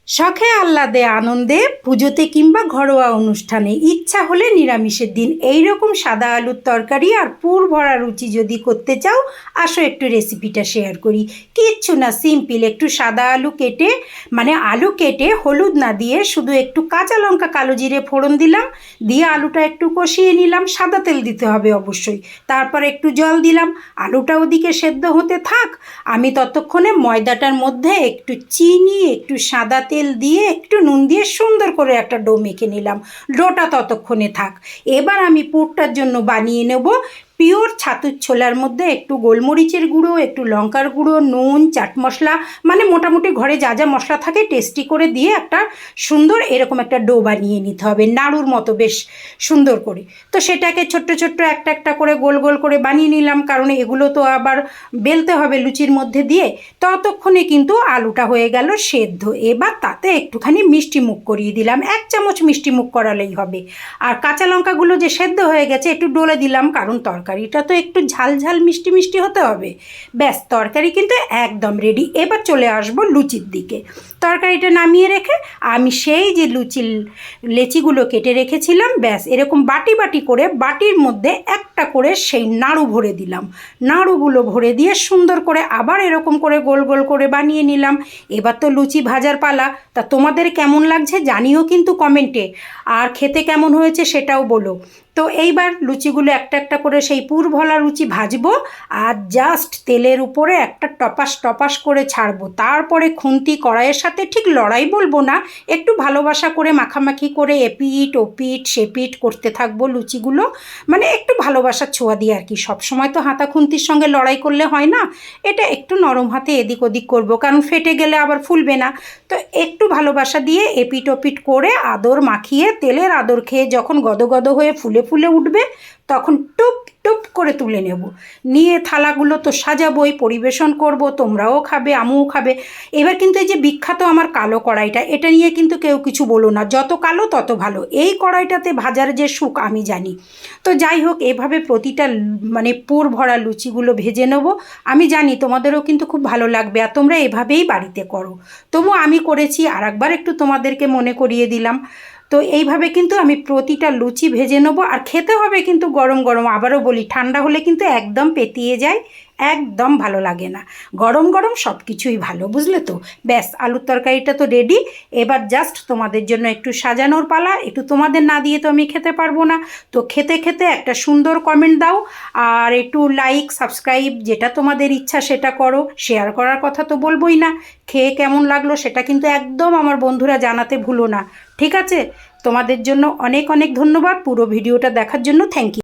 শখে আহ্লাদে আনন্দে পুজোতে কিংবা ঘরোয়া অনুষ্ঠানে ইচ্ছা হলে নিরামিষের দিন এই রকম সাদা আলুর তরকারি আর পুর ভরা রুচি যদি করতে চাও, আসো একটু রেসিপিটা শেয়ার করি। কিচ্ছু না, সিম্পল। একটু সাদা আলু কেটে আলু কেটে হলুদ না দিয়ে শুধু একটু কাঁচা লঙ্কা কালো জিরে ফোড়ন দিলাম, দিয়ে আলুটা একটু কষিয়ে নিলাম। সাদা তেল দিতে হবে অবশ্যই। তারপর একটু জল দিলাম, আলুটা ওদিকে সেদ্ধ হতে থাক। আমি ততক্ষণে ময়দাটার মধ্যে একটু চিনি, একটু সাদা তেল দিয়ে একটু নুন দিয়ে সুন্দর করে একটা ডো মেখে নিলাম। ডোটা ততক্ষণে থাক। এবার আমি পুরটার জন্য বানিয়ে নেব পিওর ছাতুর ছোলার মধ্যে একটু গোলমরিচের গুঁড়ো, একটু লঙ্কার গুঁড়ো, নুন, চাট মশলা, মানে মোটামুটি ঘরে যা যা মশলা থাকে টেস্টি করে দিয়ে একটা সুন্দর এরকম একটা ডো বানিয়ে নিতে হবে, নাড়ুর মতো বেশ সুন্দর করে। তো সেটাকে ছোট্ট ছোট্ট একটা একটা করে গোল গোল করে বানিয়ে নিলাম, কারণ এগুলো তো আবার বেলতে হবে লুচির মধ্যে দিয়ে। ততক্ষণে কিন্তু আলুটা হয়ে গেল সেদ্ধ। এবার তাতে একটুখানি মিষ্টি মুখ করিয়ে দিলাম, 1 চামচ মিষ্টি মুখ করালেই হবে। আর কাঁচা লঙ্কাগুলো যে সেদ্ধ হয়ে গেছে একটু ডলে দিলাম, কারণ তরকারিটা তো একটু ঝাল ঝাল মিষ্টি মিষ্টি হতে হবে। ব্যাস, তরকারি কিন্তু একদম রেডি। এবার চলে আসবো লুচির দিকে। তরকারিটা নামিয়ে রেখে আমি সেই যে লেচিগুলো কেটে রেখেছিলাম, ব্যাস এরকম বাটি বাটি করে বাটির মধ্যে একটা করে সেই নাড়ু ভরে দিলাম। নাড়ুগুলো ভরে দিয়ে সুন্দর করে আবার এরকম করে গোল গোল করে বানিয়ে নিলাম। এবার তো লুচি ভাজার পালা। তা তোমাদের কেমন লাগছে জানিও কিন্তু কমেন্টে, আর খেতে কেমন হয়েছে সেটাও বলো। তো এইবার লুচিগুলো একটা একটা করে সেই পুর ভরা লুচি ভাজবো, আর জাস্ট তেলের উপরে একটা টপাস টপাস করে ছাড়বো। তারপরে খুন্তি কড়াইয়ের সাথে ঠিক লড়াই বলবো না, একটু ভালোবাসা করে মাখামাখি করে এপিট ওপিট সেপিট করতে থাকবো লুচিগুলো, মানে একটু ভালোবাসার ছোঁয়া দিয়ে আর কি। সবসময় তো হাতা খুন্তির সঙ্গে লড়াই করলে হয় না, এটা একটু নরম হাতে এদিক ওদিক করবো, কারণ ফেটে গেলে আবার ফুলবে না। তো একটু ভালোবাসা দিয়ে এপিট ওপিট করে আদর মাখিয়ে তেলের আদর খেয়ে যখন গদগদ হয়ে ফুলে ফুলে উঠবে, তখন টুপ টুপ করে তুলে নেব। নিয়ে থালাগুলো তো সাজাবোই, পরিবেশন করব, তোমরাও খাবে, আমিও খাবে। এবার কিন্তু এই যে বিখ্যাত আমার কালো কড়াইটা, এটা নিয়ে কিন্তু কেউ কিছু বলো না, যত কালো তত ভালো। এই কড়াইটাতে ভাজার যে সুখ আমি জানি। তো যাই হোক, এভাবে প্রতিটা পুর ভরা লুচিগুলো ভেজে নেব। আমি জানি তোমাদেরও কিন্তু খুব ভালো লাগবে, আর তোমরা এভাবেই বাড়িতে করো। তবু আমি করেছি, আর একবার একটু তোমাদেরকে মনে করিয়ে দিলাম। তো এইভাবে কিন্তু আমি প্রতিটা লুচি ভেজে নেবো, আর খেতে হবে কিন্তু গরম গরম। আবারও বলি, ঠান্ডা হলে কিন্তু একদম পেতিয়ে যায়, একদম ভালো লাগে না। গরম গরম সব কিছুই ভালো, বুঝলে তো। ব্যাস, আলুর তরকারিটা তো রেডি। এবার জাস্ট তোমাদের জন্য একটু সাজানোর পালা। একটু তোমাদের না দিয়ে তো আমি খেতে পারবো না। তো খেতে খেতে একটা সুন্দর কমেন্ট দাও, আর একটু লাইক সাবস্ক্রাইব যেটা তোমাদের ইচ্ছা সেটা করো। শেয়ার করার কথা তো বলবোই না। খেয়ে কেমন লাগলো সেটা কিন্তু একদম আমার বন্ধুরা জানাতে ভুলো না, ঠিক আছে? তোমাদের জন্য অনেক অনেক ধন্যবাদ পুরো ভিডিওটা দেখার জন্য। Thank you.